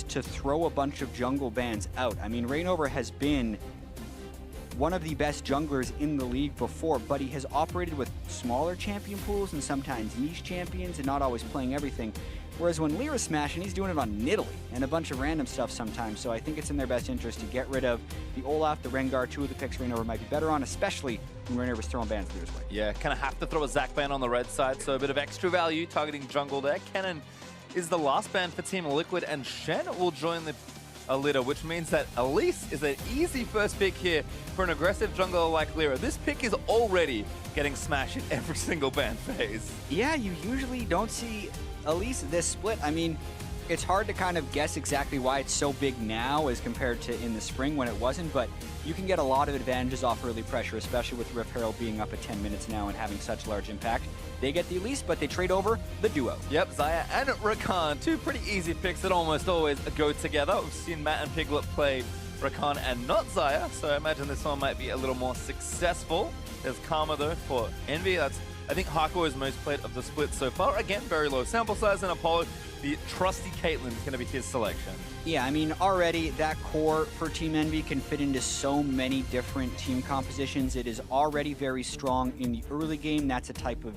to throw a bunch of jungle bans out. I mean, Reignover has been one of the best junglers in the league before, but he has operated with smaller champion pools and sometimes niche champions and not always playing everything. Whereas when Lyra's smashing, he's doing it on Nidalee and a bunch of random stuff sometimes. So I think it's in their best interest to get rid of the Olaf, the Rengar, two of the picks Reignover might be better on, especially when Reignover's throwing bans Lyra's way. Yeah, kind of have to throw a Zac ban on the red side, so a bit of extra value targeting jungle there. Kennen is the last ban for Team Liquid, and Shen will join the Alita, which means that Elise is an easy first pick here for an aggressive jungler like Lyra. This pick is already getting smashed in every single ban phase. Yeah, you usually don't see Elise this split. I mean, it's hard to kind of guess exactly why it's so big now as compared to in the spring when it wasn't, but you can get a lot of advantages off early pressure, especially with Rift Herald being up at 10 minutes now and having such large impact. They get the Elise, but they trade over the duo. Yep, Xayah and Rakan, two pretty easy picks that almost always go together. We've seen Matt and Piglet play Rakan and not Xayah, so I imagine this one might be a little more successful. There's Karma though for Envy. That's, I think, Hardcore is most played of the split so far. Again, very low sample size, and Apollo, the trusty Caitlyn, is going to be his selection. Yeah, I mean, already that core for Team Envy can fit into so many different team compositions. It is already very strong in the early game. That's a type of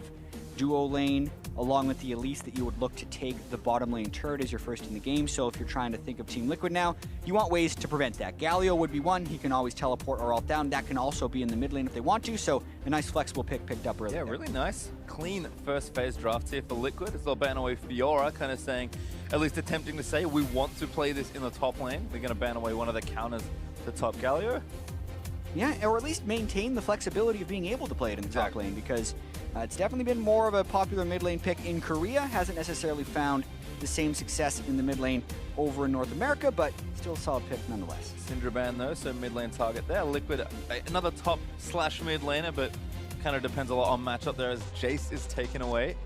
duo lane, along with the Elise that you would look to take the bottom lane turret as your first in the game. So if you're trying to think of Team Liquid now, you want ways to prevent that. Galio would be one. He can always teleport or ult down. That can also be in the mid lane if they want to. So a nice flexible pick picked up early. Yeah, there. really nice, clean first phase draft here for Liquid. As they'll ban away Fiora, kind of saying, at least attempting to say, we want to play this in the top lane. We're going to ban away one of the counters to top Galio. Yeah, or at least maintain the flexibility of being able to play it in the top lane, because it's definitely been more of a popular mid lane pick in Korea. Hasn't necessarily found the same success in the mid lane over in North America, but still a solid pick nonetheless. Syndra ban though, so mid lane target there. Liquid, another top slash mid laner, but kind of depends a lot on matchup there as Jace is taken away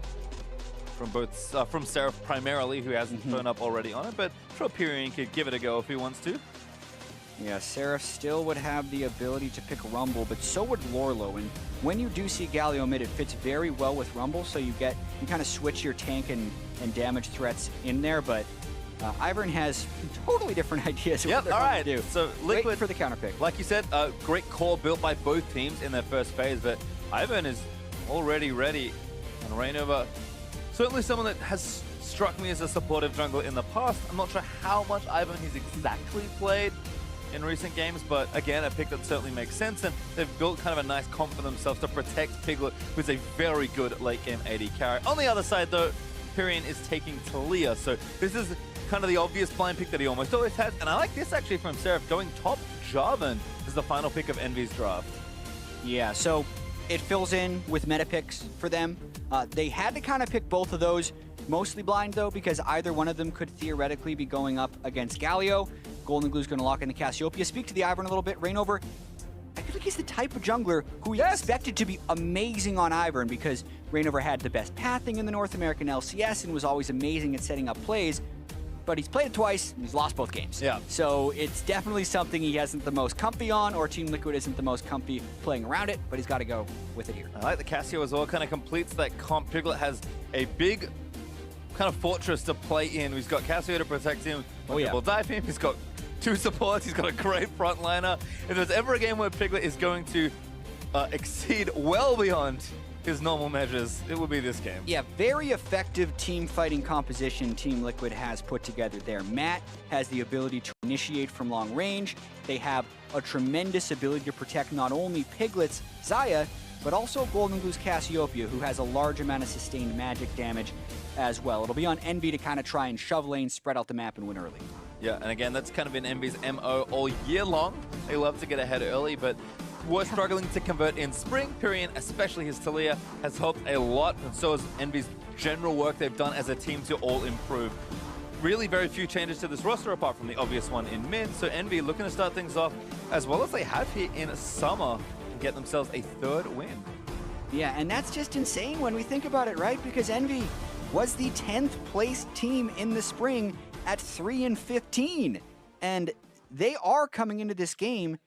from both, from Seraph primarily, who hasn't shown up already on it, but sure Pyrian could give it a go if he wants to. Yeah, Seraph still would have the ability to pick Rumble, but so would Lorlo. And when you do see Galio mid, it fits very well with Rumble, so you kind of switch your tank and damage threats in there. But Ivern has totally different ideas of what they're going to do. So Liquid, wait for the counter pick. Like you said, great core built by both teams in their first phase, but Ivern is already ready. And Reignover, certainly someone that has struck me as a supportive jungler in the past. I'm not sure how much Ivern he's exactly played in recent games, but again, a pick that certainly makes sense, and they've built kind of a nice comp for themselves to protect Piglet, who's a very good late game AD carry. On the other side though, Pyrian is taking Talia, so this is kind of the obvious blind pick that he almost always has, and I like this actually from Seraph, going top Jarvan is the final pick of Envy's draft. Yeah, so it fills in with meta picks for them. They had to kind of pick both of those, mostly blind though, because either one of them could theoretically be going up against Galio. Golden Glue's going to lock in the Cassiopeia. Speak to the Ivern a little bit. Reignover, I feel like he's the type of jungler who we expected to be amazing on Ivern, because Reignover had the best pathing in the North American LCS and was always amazing at setting up plays. But he's played it twice and he's lost both games. Yeah. So it's definitely something he hasn't the most comfy on, or Team Liquid isn't the most comfy playing around it, but he's got to go with it here. I like the Cassio as well, kind of completes that comp. Piglet has a big kind of fortress to play in. He's got Cassio to protect him when people dive him. He's got two supports. He's got a great frontliner. If there's ever a game where Piglet is going to exceed well beyond his normal measures, it will be this game. Yeah, very effective team fighting composition Team Liquid has put together there. Matt has the ability to initiate from long range. They have a tremendous ability to protect not only Piglet's Xayah, but also Golden Glue's Cassiopeia, who has a large amount of sustained magic damage as well. It'll be on Envy to kind of try and shove lanes, spread out the map, and win early. Yeah, and again, that's kind of been Envy's MO all year long. They love to get ahead early, but were struggling to convert in spring. Pyrian, especially his Talia, has helped a lot, and so has Envy's general work they've done as a team to all improve. Really very few changes to this roster apart from the obvious one in mid, so Envy looking to start things off as well as they have here in summer and get themselves a third win. Yeah, and that's just insane when we think about it, right? Because Envy was the 10th place team in the spring at 3-15, and they are coming into this game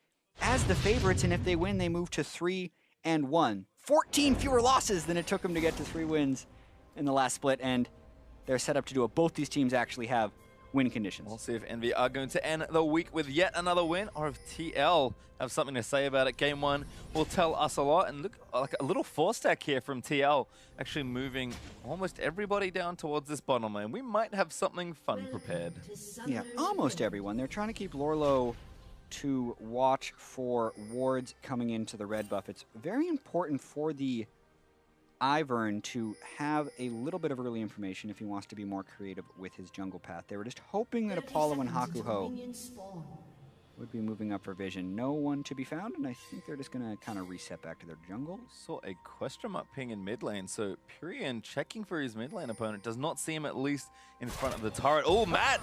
as the favorites, and if they win, they move to 3-1. 14 fewer losses than it took them to get to 3 wins in the last split, and they're set up to do it. Both these teams actually have win conditions. We'll see if Envy are going to end the week with yet another win, or if TL have something to say about it. Game 1 will tell us a lot. And look, like a little 4-stack here from TL, actually moving almost everybody down towards this bottom lane. We might have something fun prepared. Yeah, almost everyone. They're trying to keep Lorlo to watch for wards coming into the red buff. It's very important for the Ivern to have a little bit of early information if he wants to be more creative with his jungle path. They were just hoping that Apollo and Hakuho would be moving up for vision. No one to be found, and I think they're just going to kind of reset back to their jungle. Saw a question mark ping in mid lane, so Purian checking for his mid lane opponent. Does not see him at least in front of the turret. Oh, Matt!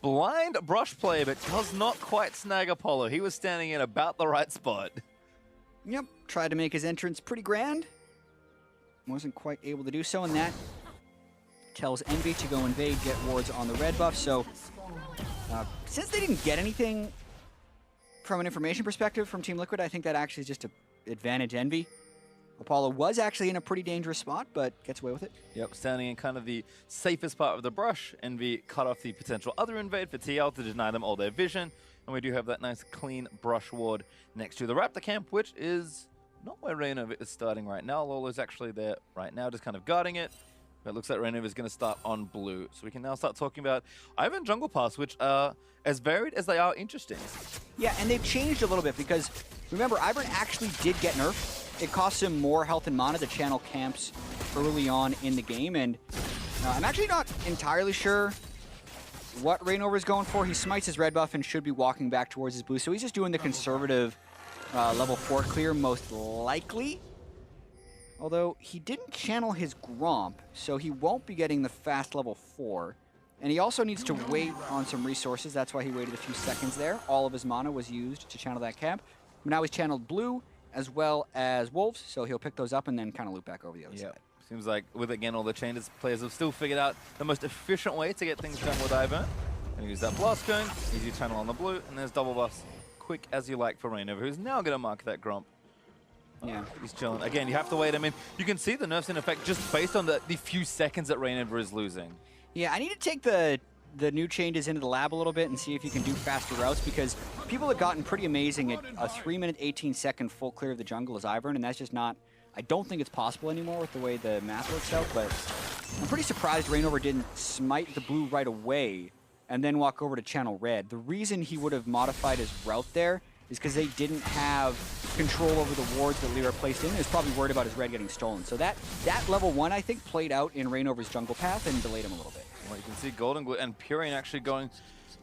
Blind brush play, but does not quite snag Apollo. He was standing in about the right spot. Yep, tried to make his entrance pretty grand. Wasn't quite able to do so, and that tells Envy to go invade, get wards on the red buff. So since they didn't get anything from an information perspective from Team Liquid, I think that actually is just an advantage Envy. Apollo was actually in a pretty dangerous spot, but gets away with it. Yep, standing in kind of the safest part of the brush. Envy cut off the potential other invade for TL to deny them all their vision. And we do have that nice clean brush ward next to the Raptor camp, which is not where Raynova is starting right now. Lolo's actually there right now, just kind of guarding it. But it looks like Raynova is going to start on blue. So we can now start talking about Ivern jungle paths, which are as varied as they are interesting. Yeah, and they've changed a little bit because, remember, Ivern actually did get nerfed. It costs him more health and mana to channel camps early on in the game. And I'm actually not entirely sure what Raynova is going for. He smites his red buff and should be walking back towards his blue. So he's just doing the conservative level 4 clear, most likely. Although he didn't channel his Gromp, so he won't be getting the fast level 4. And he also needs to wait on some resources. That's why he waited a few seconds there. All of his mana was used to channel that camp. But now he's channeled blue as well as wolves, so he'll pick those up and then kind of loop back over the other side. Seems like with, again, all the changes, players have still figured out the most efficient way to get things done with Ivern. Gonna use that blast cone, easy channel on the blue, and there's double buffs. Quick as you like for Raynova, who's now going to mark that Gromp. Yeah. He's chilling. Again, you have to wait. I mean, you can see the nerfs in effect just based on the few seconds that Raynova is losing. Yeah, I need to take the new changes into the lab a little bit and see if you can do faster routes, because people have gotten pretty amazing at a 3-minute, 18-second full clear of the jungle as Ivern, and that's just not, I don't think it's possible anymore with the way the math works out, but I'm pretty surprised Raynova didn't smite the blue right away and then walk over to channel red. The reason he would have modified his route there is because they didn't have control over the wards that Lyra placed in. He was probably worried about his red getting stolen. So that level 1, I think, played out in Raynova's jungle path and delayed him a little bit. Well, you can see Golden Glue and Purian actually going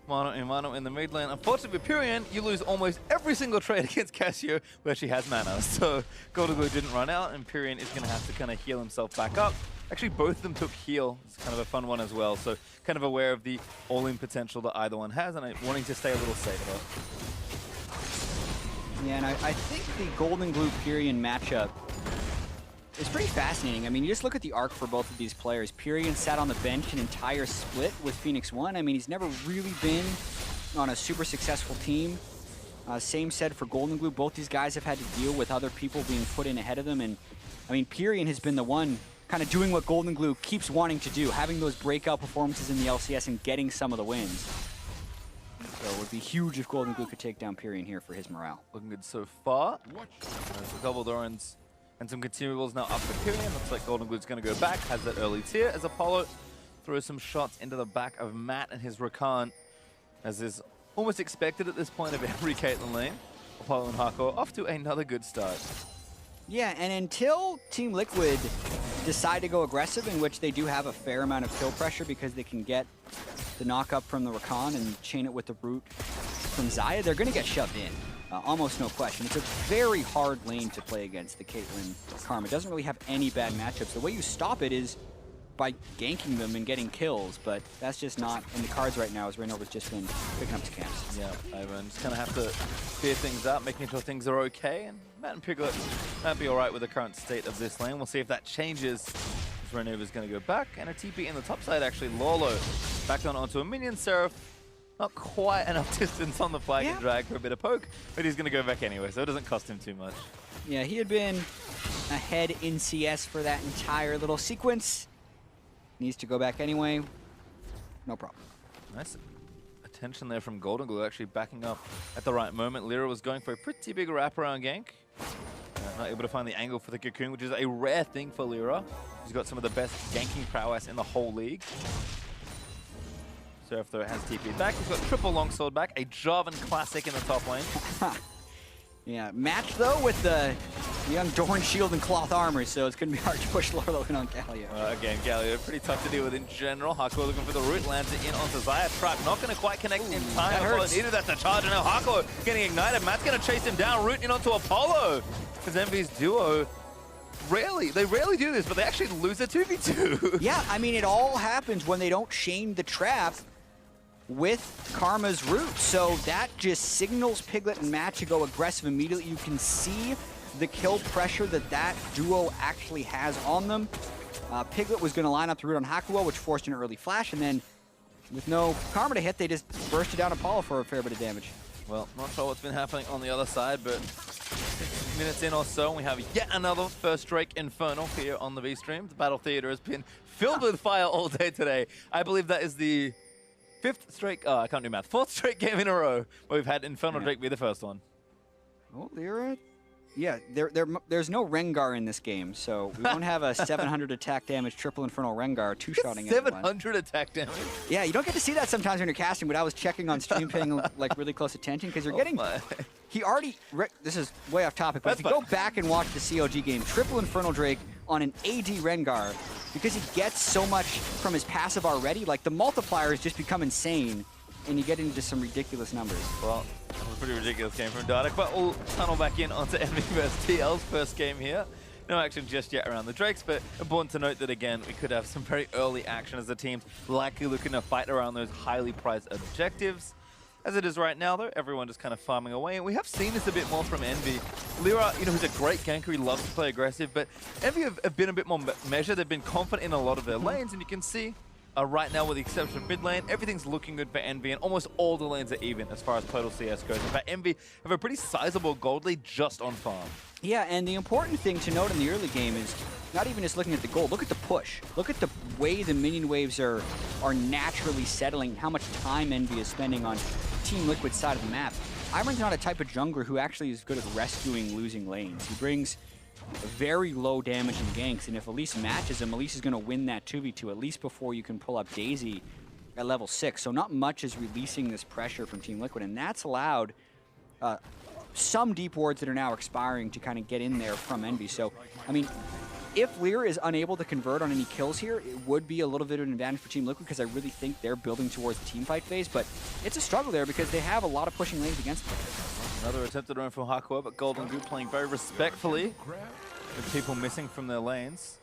mano in the mid lane. Unfortunately with Purian, you lose almost every single trade against Cassio where she has mana. So Golden Glue didn't run out, and Purian is going to have to kind of heal himself back up. Actually, both of them took heal. It's kind of a fun one as well. So kind of aware of the all-in potential that either one has, and wanting to stay a little safer. Yeah, and I think the Golden Glue Purian matchup is pretty fascinating. I mean, you just look at the arc for both of these players. Purian sat on the bench an entire split with Phoenix 1. I mean, he's never really been on a super successful team. Same said for Golden Glue. Both these guys have had to deal with other people being put in ahead of them. And, I mean, Purian has been the one kind of doing what Golden Glue keeps wanting to do, having those breakout performances in the LCS and getting some of the wins. So it would be huge if Golden Glue could take down Purian here for his morale. Looking good so far. There's a double Dorans and some consumables now up for Purian. Looks like Golden Glue's going to go back, has that early tier as Apollo throws some shots into the back of Matt and his Rakan, as is almost expected at this point of every Caitlyn lane. Apollo and Hako off to another good start. Yeah, and until Team Liquid decide to go aggressive, in which they do have a fair amount of kill pressure because they can get the knock up from the Rakan and chain it with the root from Xayah, they're going to get shoved in. Almost no question. It's a very hard lane to play against the Caitlyn Karma. It doesn't really have any bad matchups. The way you stop it is by ganking them and getting kills, but that's just not in the cards right now, as Raynova's just been picking up his camps. Yeah, Ivan just kind of have to clear things up, making sure things are okay, and Matt and Piglet might be alright with the current state of this lane. We'll see if that changes. Raynova's going to go back, and a TP in the top side actually. Lolo back on onto a minion. Seraph, not quite enough distance on the flag and drag for a bit of poke, but he's going to go back anyway, so it doesn't cost him too much. Yeah, he had been ahead in CS for that entire little sequence. Needs to go back anyway. No problem. Nice attention there from Golden Glue, actually backing up at the right moment. Lyra was going for a pretty big wraparound gank. Not able to find the angle for the Cocoon, which is a rare thing for Lyra. He's got some of the best ganking prowess in the whole league. Surf though has TP'd back. He's got triple longsword back, a Jarvan classic in the top lane. Yeah, matched though with the young Dorn shield and cloth armor, so it's going to be hard to push Lorlo in on Galio. Again, Galio, pretty tough to deal with in general. Hardcore looking for the root, lands it in onto Xayah. Trap not going to quite connect in time. That hurts. Needed that to charge, and now Hardcore getting ignited. Matt's going to chase him down, root in onto Apollo. Because EnVy's duo, they rarely do this, but they actually lose a 2v2. Yeah, I mean, it all happens when they don't chain the trap with Karma's root. So that just signals Piglet and Matt to go aggressive immediately. You can see the kill pressure that duo actually has on them. Piglet was going to line up the root on Hakuo, which forced an early flash, and then with no Karma to hit, they just bursted down Apollo for a fair bit of damage. Well, not sure what's been happening on the other side, but 6 minutes in or so, and we have yet another first Drake Infernal here on the V-Stream. The Battle Theater has been filled with fire all day today. I believe that is the fourth straight game in a row where we've had Infernal Drake be the first one. Oh, Lyra. Yeah, there's no Rengar in this game, so we won't have a 700 attack damage triple Infernal Rengar two-shotting 700 attack damage? Yeah, you don't get to see that sometimes when you're casting, but I was checking on stream, paying like really close attention, because you're getting... He already... This is way off topic, but if you go back and watch the COG game, triple Infernal Drake on an AD Rengar, because he gets so much from his passive already, like the multipliers just become insane, and you get into some ridiculous numbers. Well, that was a pretty ridiculous game from Dardak, but we'll tunnel back in onto EnVyus TL's first game here. No action just yet around the Drakes, but important to note that, again, we could have some very early action as the team's likely looking to fight around those highly prized objectives. As it is right now, though, everyone just kind of farming away, and we have seen this a bit more from Envy. Lyra, who's a great ganker, he loves to play aggressive, but Envy have been a bit more measured. They've been confident in a lot of their lanes, and you can see right now, with the exception of mid lane, everything's looking good for Envy, and almost all the lanes are even as far as total CS goes. In fact, Envy have a pretty sizable gold lead just on farm. Yeah, and the important thing to note in the early game is not even just looking at the gold. Look at the push. Look at the way the minion waves are naturally settling, how much time Envy is spending on Team Liquid's side of the map. Iron's not a type of jungler who actually is good at rescuing losing lanes. He brings very low damage in ganks, and if Elise matches him, Elise is going to win that 2v2 at least before you can pull up Daisy at level 6. So not much is releasing this pressure from Team Liquid, and that's allowed some deep wards that are now expiring to kind of get in there from Envy. So, I mean, if Lyra is unable to convert on any kills here, it would be a little bit of an advantage for Team Liquid, because I really think they're building towards the teamfight phase, but it's a struggle there because they have a lot of pushing lanes against them. Another attempted run from Hakuo, but Golden Goop playing very respectfully with people missing from their lanes.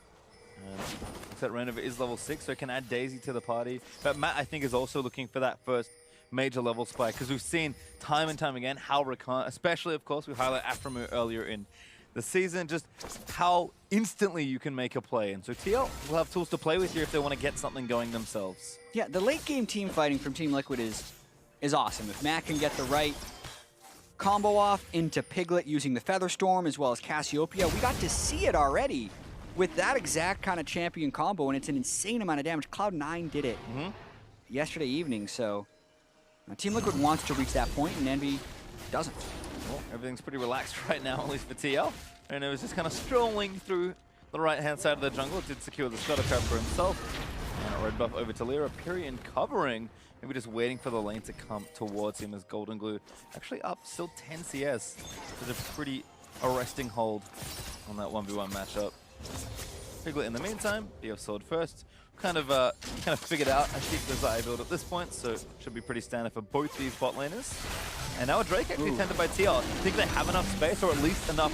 That Renova is level 6, so it can add Daisy to the party. But Matt, I think, is also looking for that first major level spike, because we've seen time and time again how Rakan, especially, of course, we highlight Aphromoo earlier in the season, just how instantly you can make a play. And so TL will have tools to play with here if they want to get something going themselves. Yeah, the late game team fighting from Team Liquid is awesome. If Matt can get the right combo off into Piglet using the Featherstorm as well as Cassiopeia, we got to see it already with that exact kind of champion combo, and it's an insane amount of damage. Cloud9 did it yesterday evening, so Team Liquid wants to reach that point, and Envy doesn't. Well, everything's pretty relaxed right now, at least for TL. And it was just kind of strolling through the right-hand side of the jungle. Did secure the Scuttle Crab for himself. And a red buff over to Lyra. Pyrion covering. Maybe just waiting for the lane to come towards him as Golden Glue actually up still 10 CS. There's a pretty arresting hold on that 1v1 matchup. Piglet in the meantime, BF sword first. Kind of figured out I think the Xayah build at this point, so it should be pretty standard for both these bot laners. And now a Drake actually tended by TL. I think they have enough space, or at least enough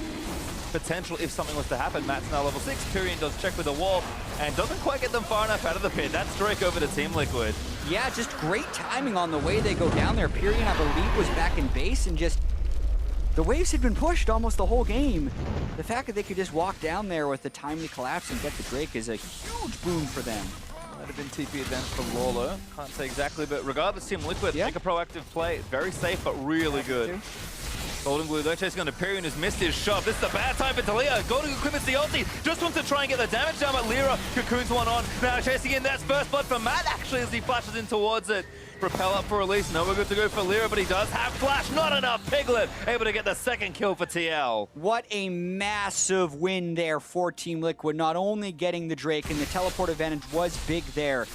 potential if something was to happen. Matt's now level 6. Pyrion does check with the wall and doesn't quite get them far enough out of the pit. That's Drake over to Team Liquid. Yeah, just great timing on the way they go down there. Pyrion, I believe, was back in base, and just the waves had been pushed almost the whole game. The fact that they could just walk down there with the timely collapse and get the Drake is a huge boon for them. Might have been TP advantage for Lawler. Can't say exactly, but regardless, Team Liquid make a proactive play. Very safe, but really good. Golden Glue, though, chasing on to Pyrion, who's missed his shot. This is a bad time for Talia. Golden Glue equipment's the ulti. Just wants to try and get the damage down, but Lyra cocoons one on. Now chasing in, that's first blood for Matt, actually, as he flashes in towards it. Repel up for release. No, we're good to go for Lyra, but he does have flash. Not enough. Piglet able to get the second kill for TL. What a massive win there for Team Liquid. Not only getting the Drake, and the teleport advantage was big there,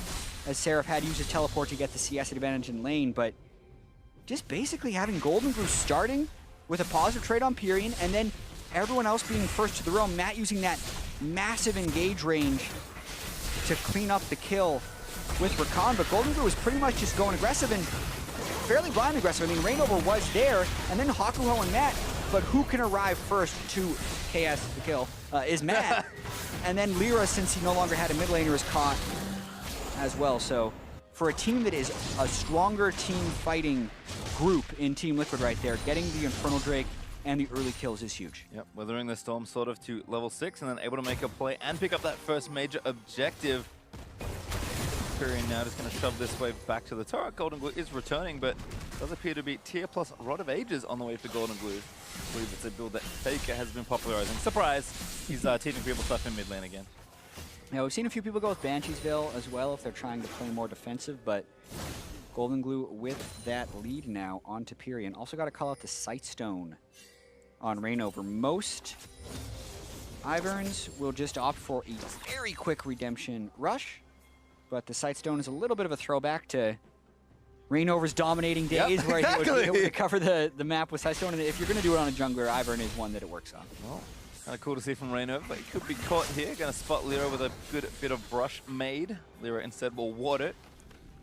as Seraph had used his teleport to get the CS advantage in lane, but just basically having Golden Glue starting with a positive trade on Pyrion, and then everyone else being first to the roam. Matt using that massive engage range to clean up the kill with Rakan, but Golden Glue was pretty much just going aggressive and fairly blind aggressive. I mean, Rainover was there, and then Hakuho and Matt, but who can arrive first to KS the kill is Matt. And then Lyra, since he no longer had a mid laner, is caught as well. So for a team that is a stronger team fighting group in Team Liquid right there, getting the Infernal Drake and the early kills is huge. Yep, weathering the storm sort of to level 6 and then able to make a play and pick up that first major objective. Pyrion now just going to shove this wave back to the turret. Golden Glue is returning, but does appear to be tier plus Rod of Ages on the way for Golden Glue. I believe it's a build that Faker has been popularizing. Surprise! He's teaching people stuff in mid lane again. Yeah, we've seen a few people go with Bansheesville as well if they're trying to play more defensive, but Golden Glue with that lead now onto Pyrion. Also got to call out the Sightstone on Rainover. Most Iverns will just opt for a very quick redemption rush, but the Sightstone is a little bit of a throwback to Rainover's dominating days, where he would cover the map with Sightstone. And if you're going to do it on a jungler, Ivern is one that it works on. Well, kind of cool to see from Rainover, but he could be caught here. Going to spot Lyra with a good bit of brush made. Lyra instead will ward it.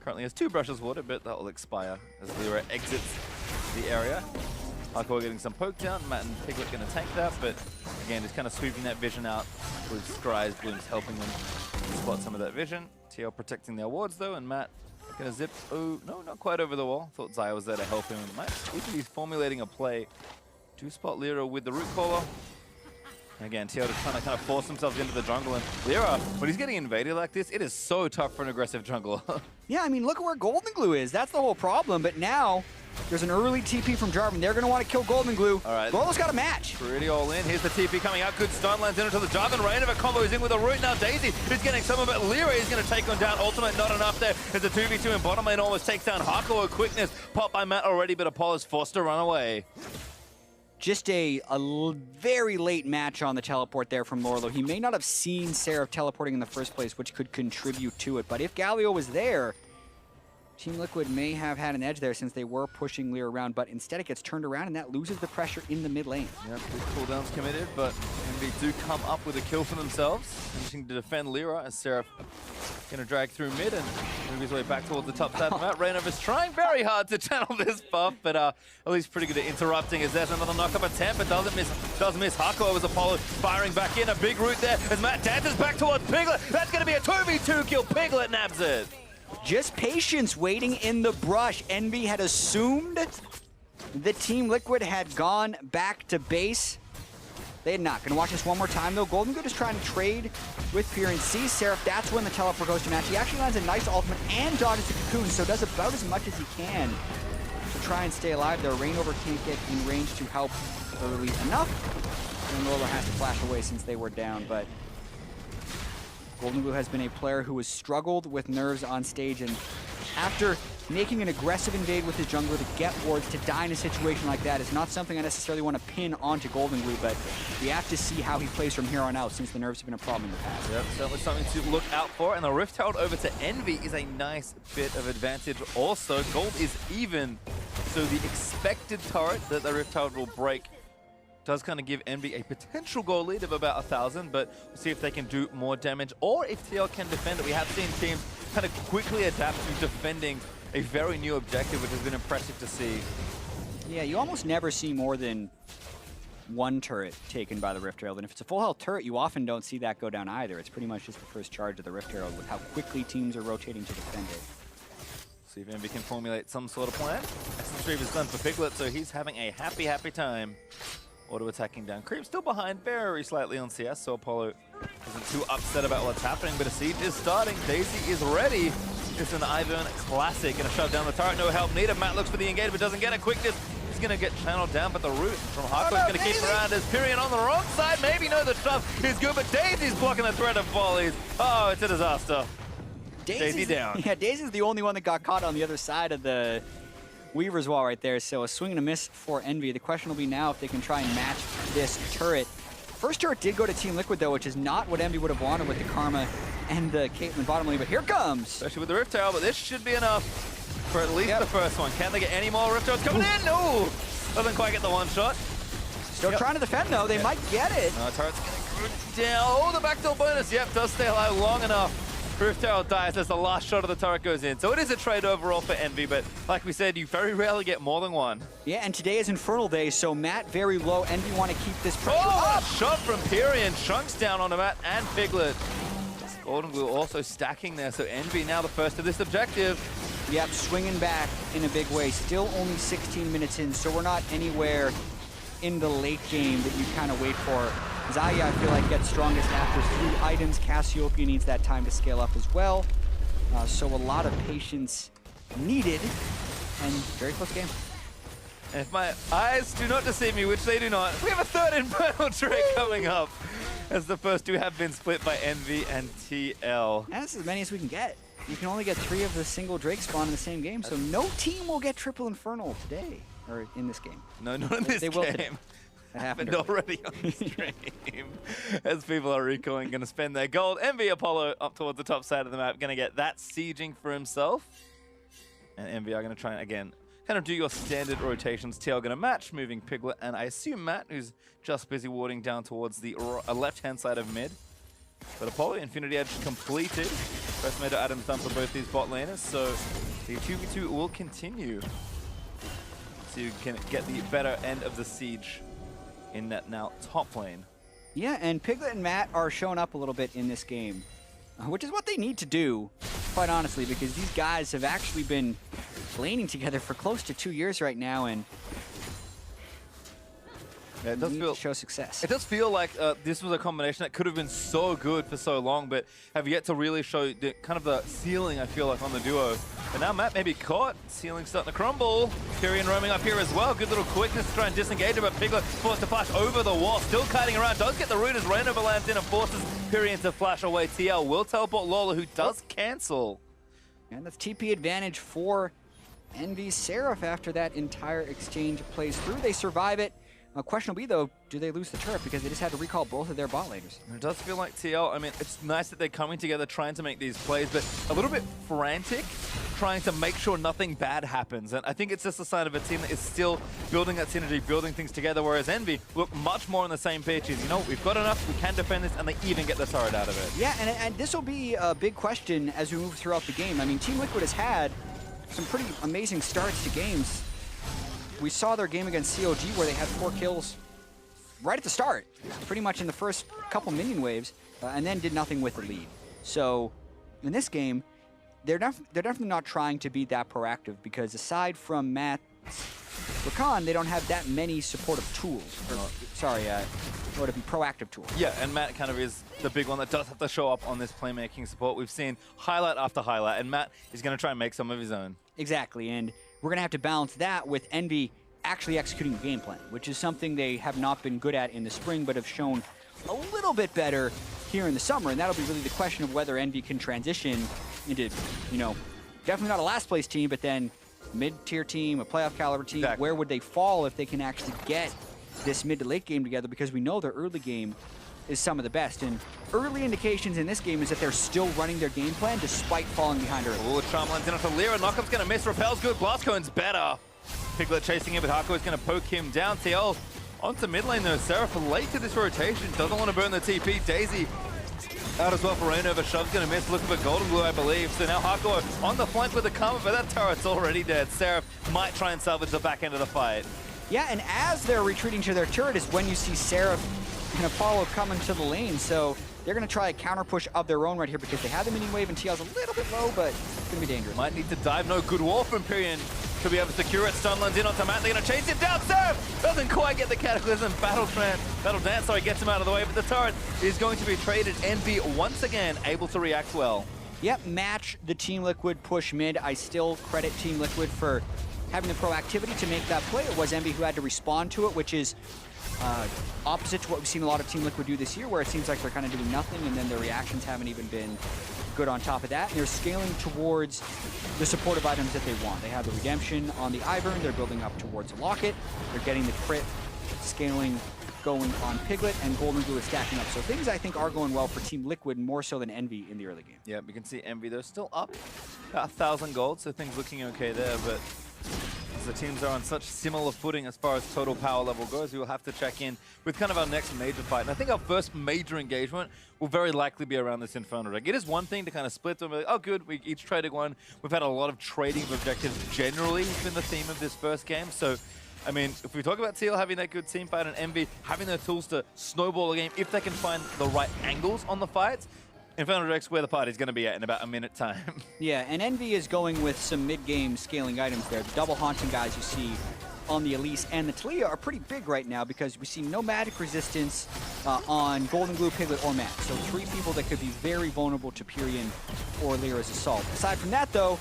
Currently has 2 brushes watered, but that will expire as Lyra exits the area. Hardcore getting some poke down. Matt and Piglet going to tank that, but again, just kind of sweeping that vision out with Scry's Blooms helping them spot some of that vision. TL protecting their wards though, and Matt going to zip. Oh, no, not quite over the wall. Thought Zaya was there to help him. Matt, he's formulating a play to spot Lyra with the root caller. And again, TL just trying to kind of force themselves into the jungle, and Lyra, when he's getting invaded like this, it is so tough for an aggressive jungler. Yeah, I mean, look at where Golden Glue is. That's the whole problem, but now there's an early TP from Jarvan. They're going to want to kill Golden Glue. All right. Golo's got a match. Pretty all in. Here's the TP coming out. Good stun lands into the Jarvan. Rainover combo is in with a root. Now Daisy is getting some of it. Lyra is going to take on down. Ultimate not enough there. There's a 2v2 in bottom lane. Almost takes down Hakuho. Quickness popped by Matt already, but Apollo's forced to run away. Just a very late match on the teleport there from Lorlo. He may not have seen Seraph teleporting in the first place, which could contribute to it. But if Galio was there, Team Liquid may have had an edge there since they were pushing Lyra around, but instead it gets turned around and that loses the pressure in the mid lane. Yep, good cooldowns committed, but EnVy do come up with a kill for themselves. Managing to defend Lyra as Seraph going to drag through mid and move his way back towards the top side. Matt Rainover's trying very hard to channel this buff, but at least pretty good at interrupting as there's another knock-up attempt, but does miss Hakuho as Apollo firing back in. A big root there as Matt dances back towards Piglet. That's going to be a 2v2 kill. Piglet nabs it. Just patience waiting in the brush. EnVy had assumed the Team Liquid had gone back to base. They had not. Gonna watch this one more time though. Golden Good is trying to trade with Pyrion. Sees Seraph. That's when the teleport goes to match. He actually lands a nice ultimate and dodges the cocoon, so does about as much as he can to try and stay alive there. Rainover can't get in range to help early enough. And Rolo has to flash away since they were down, but Golden Glue has been a player who has struggled with nerves on stage, and after making an aggressive invade with his jungler to get wards, to die in a situation like that is not something I necessarily want to pin onto Golden Glue, but we have to see how he plays from here on out since the nerves have been a problem in the past. Yep, certainly something to look out for, and the Rift Herald over to EnVy is a nice bit of advantage also. Gold is even, so the expected turret that the Rift Herald will break does kind of give EnVy a potential goal lead of about 1,000, but we'll see if they can do more damage or if TL can defend it. We have seen teams kind of quickly adapt to defending a very new objective, which has been impressive to see. Yeah, you almost never see more than one turret taken by the Rift Herald, and if it's a full health turret, you often don't see that go down either. It's pretty much just the first charge of the Rift Herald with how quickly teams are rotating to defend it. See if EnVy can formulate some sort of plan. Essence Reaver's done for Piglet, so he's having a happy time. Auto-attacking down. Creep still behind very slightly on CS, so Apollo isn't too upset about what's happening, but a siege is starting. Daisy is ready. It's an Ivern classic. Gonna shove down the turret, no help needed. Matt looks for the engage, but doesn't get it. Quickness is gonna get channeled down, but the root from Hakuho is gonna keep around as Pyrion on the wrong side. Maybe no, the shove is good, but Daisy's blocking the threat of volleys. Oh, it's a disaster. Daisy down. Yeah, Daisy's the only one that got caught on the other side of the Weaver's wall right there. So a swing and a miss for Envy. The question will be now if they can try and match this turret. First turret did go to Team Liquid, though, which is not what Envy would have wanted with the Karma and the Caitlyn bottom lane. But here comes. Especially with the Rift Tower, but this should be enough for at least the first one. Can they get any more Rift Towers coming in? No! Doesn't quite get the one shot. Still trying to defend, though. They might get it. Turret's getting down. Oh, the backdoor bonus. Yep, does stay alive long enough. Rift Tower dies as the last shot of the turret goes in. So it is a trade overall for Envy, but like we said, you very rarely get more than one. Yeah, and today is Infernal Day, so Matt very low. Envy want to keep this pressure up. Shot from Pyrian. Chunks down onto Matt and Piglet. Golden Glue also stacking there, so Envy now the first of this objective. Yep, swinging back in a big way. Still only 16 minutes in, so we're not anywhere in the late game that you kind of wait for. Zaya, I feel like, gets strongest after 3 items. Cassiopeia needs that time to scale up as well. So a lot of patience needed, and very close game. And if my eyes do not deceive me, which they do not, we have a third Infernal Drake coming up, as the first 2 have been split by Envy and TL. And that's as many as we can get. You can only get 3 of the single Drake spawn in the same game, so no team will get triple Infernal today, or in this game. No, not in this game. That happened already on the stream. As people are recoiling, going to spend their gold. Envy Apollo up towards the top side of the map, going to get that sieging for himself. And Envy are going to try and, again, kind of do your standard rotations. TL going to match, moving Piglet, and I assume Matt, who's just busy warding down towards the left-hand side of mid. But Apollo, Infinity Edge completed. First mid items done for both these bot laners, so the 2v2 will continue. So you can get the better end of the siege in that now top lane. Yeah, and Piglet and Matt are showing up a little bit in this game, which is what they need to do, quite honestly, because these guys have actually been laning together for close to 2 years right now, and yeah, it does need to show success. It does feel like this was a combination that could have been so good for so long, but have yet to really show the, kind of the ceiling, I feel like, on the duo. But now Matt may be caught. Ceiling's starting to crumble. Pyrian roaming up here as well. Good little quickness to try and disengage him, but Piglet forced to flash over the wall. Still kiting around. Does get the root as Rainover lands in and forces Pyrian to flash away. TL will teleport Lola, who does cancel. And that's TP advantage for Envy's Seraph after that entire exchange plays through. They survive it. Question will be, though, do they lose the turret? Because they just had to recall both of their bot laners. It does feel like TL, I mean, it's nice that they're coming together trying to make these plays, but a little bit frantic, trying to make sure nothing bad happens. And I think it's just a sign of a team that is still building that synergy, building things together, whereas Envy look much more on the same page. You know, we've got enough, we can defend this, and they even get the turret out of it. Yeah, and this will be a big question as we move throughout the game. I mean, Team Liquid has had some pretty amazing starts to games. We saw their game against COG where they had 4 kills right at the start, pretty much in the first couple minion waves, and then did nothing with the lead. So in this game, they're definitely not trying to be that proactive, because aside from Matt's Rakan, they don't have that many supportive tools. Or, sorry, what would it be, proactive tools. Yeah, and Matt kind of is the big one that does have to show up on this playmaking support. We've seen highlight after highlight, and Matt is going to try and make some of his own. Exactly, and we're going to have to balance that with Envy actually executing the game plan, which is something they have not been good at in the spring, but have shown a little bit better here in the summer. And that'll be really the question of whether Envy can transition into, you know, definitely not a last place team, but then mid-tier team, a playoff caliber team. Exactly. Where would they fall if they can actually get this mid to late game together? Because we know their early game is some of the best. And early indications in this game is that they're still running their game plan despite falling behind early. Oh, Charm lands in onto Lyra. Knockup's going to miss. Repel's good. Blast Cone's better. Piglet chasing him, but Hako is going to poke him down. TL onto mid lane though. Seraph late to this rotation. Doesn't want to burn the TP. Daisy out as well for Rainover. Shov's going to miss. Looking for Golden Glue, I believe. So now Hako on the flank with the Karma, but that turret's already dead. Seraph might try and salvage the back end of the fight. Yeah, and as they're retreating to their turret is when you see Seraph and Apollo coming to the lane. So they're going to try a counter push of their own right here because they have the minion wave and TL's a little bit low, but it's going to be dangerous. Might need to dive. No, good wall from Pyrian. Could be able to secure it. Stun lands in onto Matt. They're going to chase him down. Seraph doesn't quite get the Cataclysm. Battle Dance, sorry, gets him out of the way, but the turret is going to be traded. Envy once again able to react well. Yep, match the Team Liquid push mid. I still credit Team Liquid for having the proactivity to make that play. It was Envy who had to respond to it, which is Opposite to what we've seen a lot of Team Liquid do this year, where it seems like they're kind of doing nothing, and then their reactions haven't even been good on top of that. And they're scaling towards the supportive items that they want. They have the Redemption on the Ivern. They're building up towards the Locket. They're getting the crit scaling going on Piglet, and Golden Glue is stacking up. So things I think are going well for Team Liquid more so than Envy in the early game. Yeah, we can see Envy, they're still up about 1,000 gold, so things looking okay there, but the teams are on such similar footing as far as total power level goes. We will have to check in with kind of our next major fight. And I think our first major engagement will very likely be around this Inferno Drake. It is one thing to kind of split them, like, oh good, we each traded one. We've had a lot of trading of objectives generally has been the theme of this first game. So, I mean, if we talk about TL having that good team fight and Envy having their tools to snowball the game, if they can find the right angles on the fights, Inferno Drake's where the party's going to be at in about a minute time. Yeah, and Envy is going with some mid-game scaling items there. The double haunting guys you see on the Elise and the Talia are pretty big right now because we see no magic resistance on Golden Glue, Piglet, or Matt. So 3 people that could be very vulnerable to Pyrian or Lyra's assault. Aside from that, though,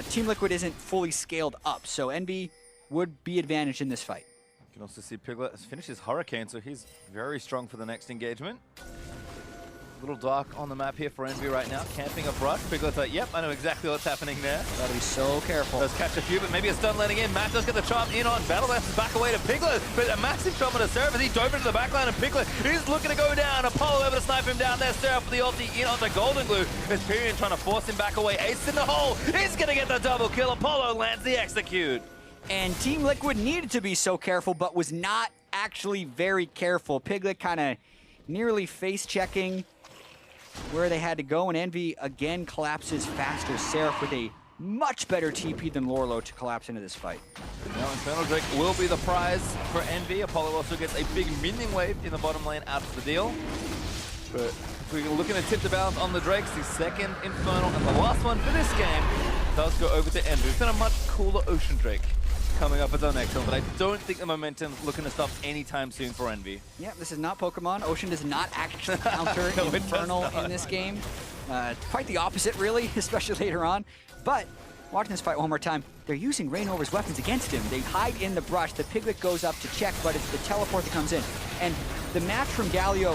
Team Liquid isn't fully scaled up, so Envy would be advantaged in this fight. You can also see Piglet has finished his Hurricane, so he's very strong for the next engagement. A little dark on the map here for Envy right now. Camping a brush. Piglet's like, yep, I know exactly what's happening there. Gotta be so careful. Does catch a few, but maybe a stun landing in. Matt does get the charm in on Battle Lance back away to Piglet, but a massive charm on a Seraph as he dove into the backline, and Piglet is looking to go down. Apollo able to snipe him down there. Seraph with the ulti in onto Golden Glue. As Pyrian trying to force him back away. Ace in the hole. He's gonna get the double kill. Apollo lands the execute. And Team Liquid needed to be so careful, but was not actually very careful. Piglet kind of nearly face-checking where they had to go, and Envy again collapses faster. Seraph with a much better TP than Lorlo to collapse into this fight. Now Inferno Drake will be the prize for Envy. Apollo also gets a big minion wave in the bottom lane out of the deal. But if we're looking to tip the balance on the Drakes, the second Infernal and the last one for this game does go over to Envy. It's been a much cooler Ocean Drake coming up as our next one, but I don't think the momentum's looking to stop anytime soon for Envy. Yeah, this is not Pokemon. Ocean does not actually counter No, Infernal in this game. Quite the opposite, really, especially later on. But watching this fight one more time, they're using Rainover's weapons against him. They hide in the brush. The Piglet goes up to check, but it's the teleport that comes in. And the match from Galio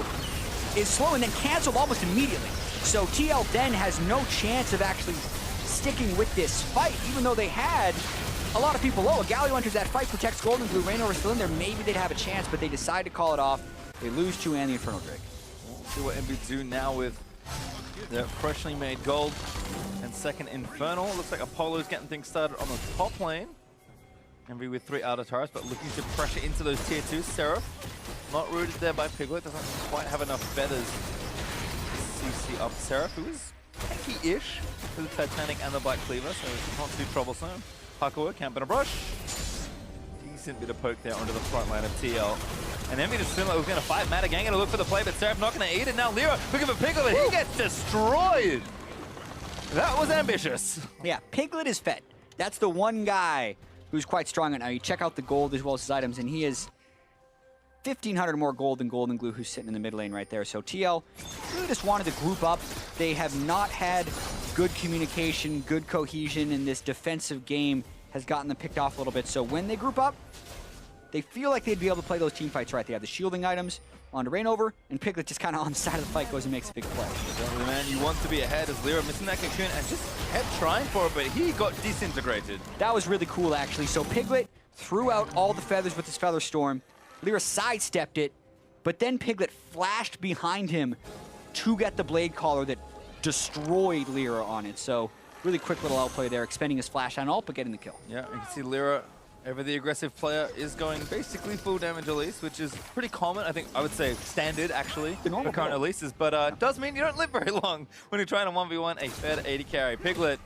is slow and then canceled almost immediately. So TL then has no chance of actually sticking with this fight, even though they had a lot of people low. Galio enters that fight, protects Golden Glue. Rainover's still in there. Maybe they'd have a chance, but they decide to call it off. They lose 2 and the Inferno Drake. We'll see what Envy do now with their freshly made gold and second Infernal. Looks like Apollo's getting things started on the top lane. Envy with 3 outer turrets, but looking to pressure into those tier 2s. Seraph, not rooted there by Piglet, doesn't quite have enough feathers to CC up Seraph, who is tanky-ish with the Titanic and the Black Cleaver, so it's not too troublesome. Hakuo, camping a brush. Decent bit of poke there onto the front line of TL. And Envy just feeling like we're going to fight. Matt again going to look for the play, but Seraph not going to eat it. Now Lyra looking for Piglet, but he gets destroyed. That was ambitious. Yeah, Piglet is fed. That's the one guy who's quite strong right now. You check out the gold as well as his items, and he is 1,500 more gold than Golden Glue, who's sitting in the mid lane right there. So TL really just wanted to group up. They have not had good communication, good cohesion, and this defensive game has gotten them picked off a little bit. So when they group up, they feel like they'd be able to play those team fights right. They have the shielding items onto Rainover, and Piglet just kind of on the side of the fight goes and makes a big play. Definitely, man, you want to be ahead as Lyra missing that cocoon and just kept trying for it, but he got disintegrated. That was really cool, actually. So Piglet threw out all the feathers with his Feather Storm. Lyra sidestepped it, but then Piglet flashed behind him to get the Blade Caller that destroyed Lyra on it. So really quick little outplay there, expending his flash on ult, but getting the kill. Yeah, you can see Lyra, ever the aggressive player, is going basically full damage Elise, which is pretty common. I think I would say standard, actually, for current Elises. But does mean you don't live very long when you're trying to 1v1 a fed 80 carry. Piglet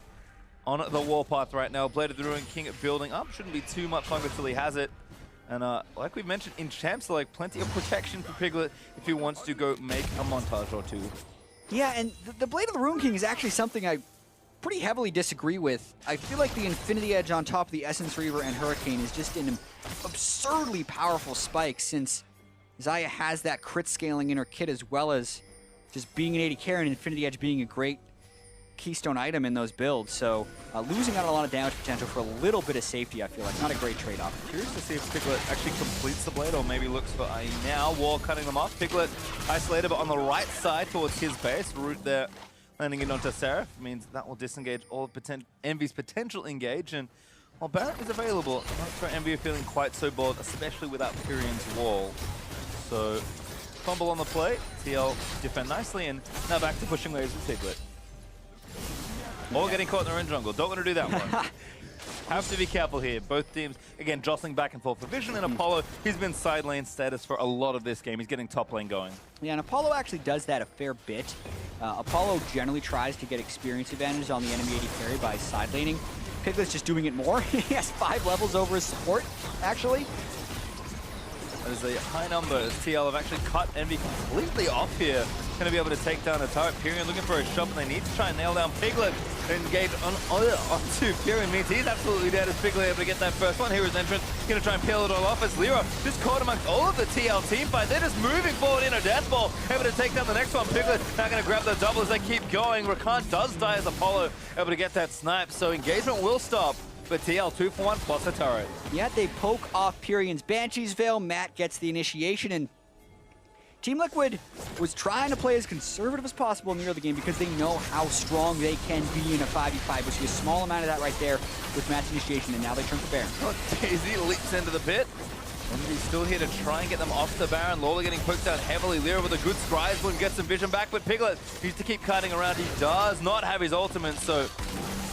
on the warpath right now. Blade of the Ruin King building up. Shouldn't be too much longer till he has it. And like we've mentioned in champs, like plenty of protection for Piglet if he wants to go make a montage or two. Yeah, and the Blade of the Ruin King is actually something I pretty heavily disagree with. I feel like the Infinity Edge on top of the Essence Reaver and Hurricane is just an absurdly powerful spike, since Xayah has that crit scaling in her kit as well as just being an 80 carry and Infinity Edge being a great keystone item in those builds, so losing out on a lot of damage potential for a little bit of safety, I feel like. Not a great trade-off. Curious to see if Piglet actually completes the blade or maybe looks for a now wall cutting them off. Piglet isolated, but on the right side towards his base. Root there landing it onto Seraph means that will disengage all of EnVy's potential engage. And while Baron is available, not sure EnVy are feeling quite so bored, especially without Pyrion's wall. So fumble on the play, TL defend nicely, and now back to pushing waves with Piglet. Or getting caught in their own jungle. Don't want to do that one. Have to be careful here. Both teams, again, jostling back and forth for Vision, and Apollo, he's been side lane status for a lot of this game. He's getting top lane going. Yeah, and Apollo actually does that a fair bit. Apollo generally tries to get experience advantages on the enemy AD carry by side laning. Piglet's just doing it more. He has 5 levels over his support, actually. That is a high number as TL have actually cut EnVy completely off here. Going to be able to take down the turret. Pyrion looking for a shot, and they need to try and nail down Piglet. Engage onto Pyrion means he's absolutely dead as Piglet able to get that first one. Here is Entrance. Going to try and peel it all off as Lira just caught amongst all of the TL team fight. They're just moving forward in a death ball. Able to take down the next one. Piglet now going to grab the double as they keep going. Rakan does die as Apollo able to get that snipe. So engagement will stop. But TL 2 for 1 plus a turret. Yeah, they poke off Pyrion's Banshee's Veil. Matt gets the initiation, and Team Liquid was trying to play as conservative as possible in the early game because they know how strong they can be in a 5v5. We see a small amount of that right there with Matt's initiation, and now they turn to Baron. Oh, Daisy leaps into the pit. EnVy's still here to try and get them off the Baron. Lola getting poked out heavily. Lyra with a good scries will get some vision back, but Piglet needs to keep cutting around. He does not have his ultimate, so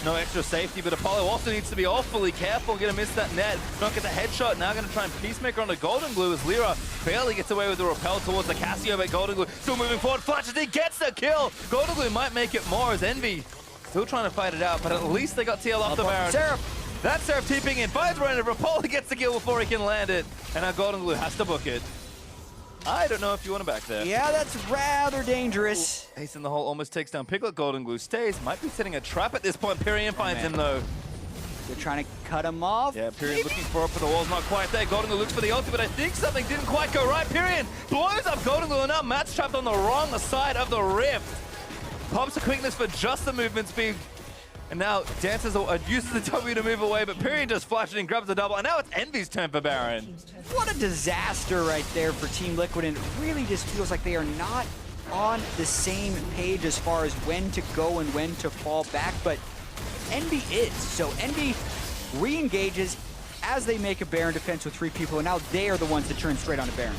no extra safety, but Apollo also needs to be awfully careful. Gonna miss that net, not get the headshot. Now gonna try and Peacemaker onto Golden Glue as Lyra barely gets away with the repel towards the Casio, but Golden Glue still moving forward. Flashes, he gets the kill. Golden Glue might make it more as EnVy still trying to fight it out, but at least they got TL off the Baron. Seraph. That's Seraph TPing in, finds Reiner, Apollo gets the kill before he can land it, and now Golden Glue has to book it. I don't know if you want him back there. Yeah, that's rather dangerous. Ace in the hole almost takes down Piglet. Golden Glue stays. Might be setting a trap at this point. Pyrion finds him though. They're trying to cut him off. Yeah, Pyrion looking for it, but the wall's not quite there. Golden Glue looks for the ulti, but I think something didn't quite go right. Pyrion blows up Golden Glue, and now Matt's trapped on the wrong side of the rift. Pops a quickness for just the movement speed. And now Dancers uses the W to move away, but Pyrion just flashes and grabs the double, and now it's EnVy's turn for Baron. What a disaster right there for Team Liquid, and it really just feels like they are not on the same page as far as when to go and when to fall back, but EnVy is. So EnVy re-engages as they make a Baron defense with 3 people, and now they are the ones that turn straight onto Baron.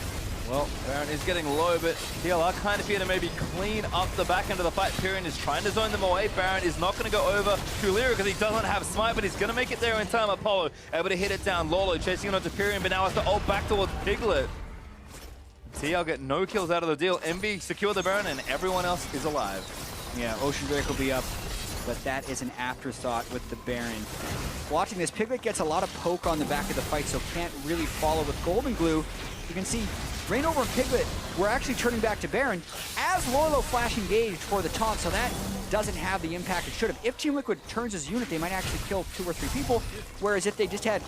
Well, Baron is getting low, but TL are kind of here to maybe clean up the back end of the fight. Pyrion is trying to zone them away. Baron is not going to go over to Lyra because he doesn't have smite, but he's going to make it there in time. Apollo able to hit it down. Lolo chasing it onto Pyrion, but now has to ult back towards Piglet. TL get no kills out of the deal. EnVy secure the Baron, and everyone else is alive. Yeah, Ocean Drake will be up, but that is an afterthought with the Baron. Watching this, Piglet gets a lot of poke on the back of the fight, so can't really follow with Golden Glue. You can see Rainover and Piglet were actually turning back to Baron as Lolo flash engaged for the taunt, so that doesn't have the impact it should have. If Team Liquid turns as a unit, they might actually kill 2 or 3 people, whereas if they just had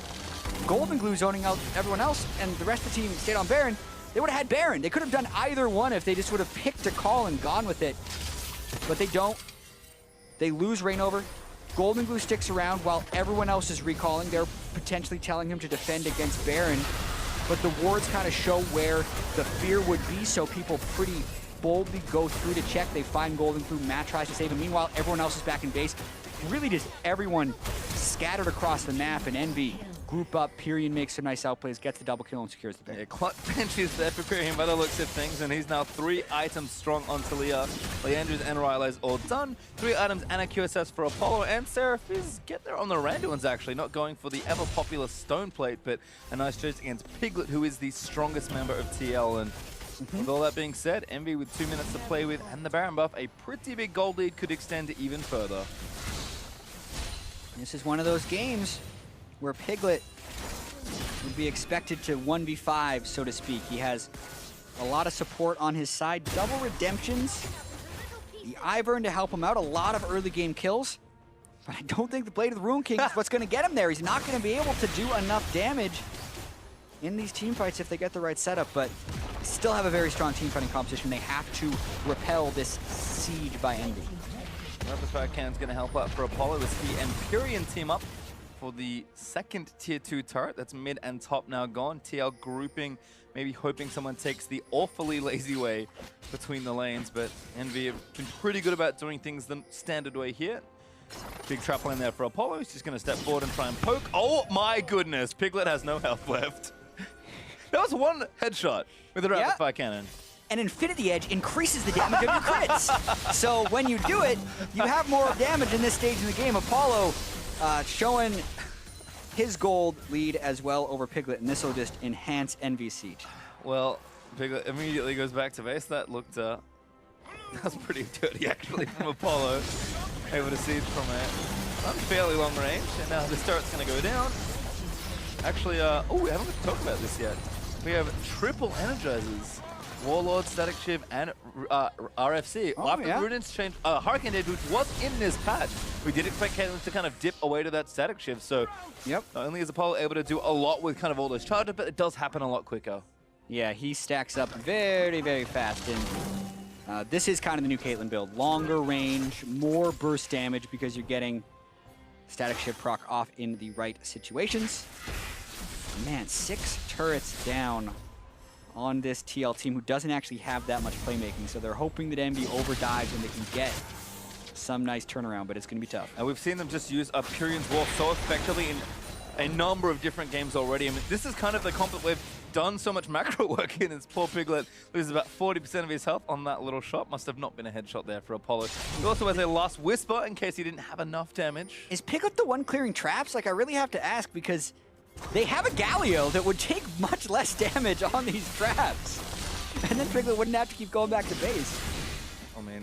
Golden Glue zoning out everyone else and the rest of the team stayed on Baron, they would have had Baron. They could have done either one if they just would have picked a call and gone with it, but they don't. They lose Rainover. Golden Glue sticks around while everyone else is recalling. They're potentially telling him to defend against Baron. But the wards kind of show where the fear would be, so people pretty boldly go through to check. They find Golden Glue, Matt tries to save him. Meanwhile, everyone else is back in base. Really just everyone scattered across the map, and EnVy group up. Pyrion makes some nice outplays, gets the double kill, and secures the pick. Yeah, Clutch bench is there for Pyrion by the looks of things, and he's now 3 items strong on Talia. Leandre's and Riley's all done. 3 items and a QSS for Apollo, and Seraph is get there on the Randuins actually, not going for the ever-popular Stone Plate, but a nice chase against Piglet, who is the strongest member of TL. And with all that being said, EnVy with 2 minutes to play with and the Baron buff, a pretty big gold lead could extend even further. This is one of those games where Piglet would be expected to 1v5, so to speak. He has a lot of support on his side. Double redemptions. The Ivern to help him out. A lot of early game kills. But I don't think the Blade of the Ruin King is what's going to get him there. He's not going to be able to do enough damage in these team fights if they get the right setup, but still have a very strong team fighting competition. They have to repel this siege by EnVy. Rapid Fire Cannon's going to help out for Apollo as the Empyrean team up for the second tier 2 turret. That's mid and top now gone. TL grouping, maybe hoping someone takes the awfully lazy way between the lanes, but Envy have been pretty good about doing things the standard way here. Big trap lane there for Apollo. He's just going to step forward and try and poke. Oh my goodness, Piglet has no health left. That was one headshot with a Rapid Fire Cannon. And Infinity Edge increases the damage of your crits. So when you do it, you have more damage in this stage in the game. Apollo showing his gold lead as well over Piglet, and this will just enhance Envy's siege. Well, Piglet immediately goes back to base. That looked, that was pretty dirty actually from Apollo. Able to siege from a fairly long range, and now this turret's going to go down. Actually, oh, we haven't talked about this yet. We have triple energizers. Warlord, Static Shiv, and RFC. Oh, After yeah. Ruden's change, Hurricane Dead, which was in this patch, we did expect Caitlyn to kind of dip away to that Static Shiv, so not only is Apollo able to do a lot with kind of all those charges, but it does happen a lot quicker. Yeah, he stacks up very, very fast, and this is kind of the new Caitlyn build. Longer range, more burst damage because you're getting Static Shiv proc off in the right situations. Man, 6 turrets down on this TL team who doesn't actually have that much playmaking, so they're hoping that Envy overdives and they can get some nice turnaround, but it's going to be tough. And we've seen them just use Empyrean's Wall so effectively in a number of different games already. I mean, this is kind of the comp that we've done so much macro work in. As poor Piglet loses about 40% of his health on that little shot. Must have not been a headshot there for Apollo. He also has a last whisper in case he didn't have enough damage. Is Piglet the one clearing traps? Like, I really have to ask because they have a Galio that would take much less damage on these traps. And then Piglet wouldn't have to keep going back to base. I mean,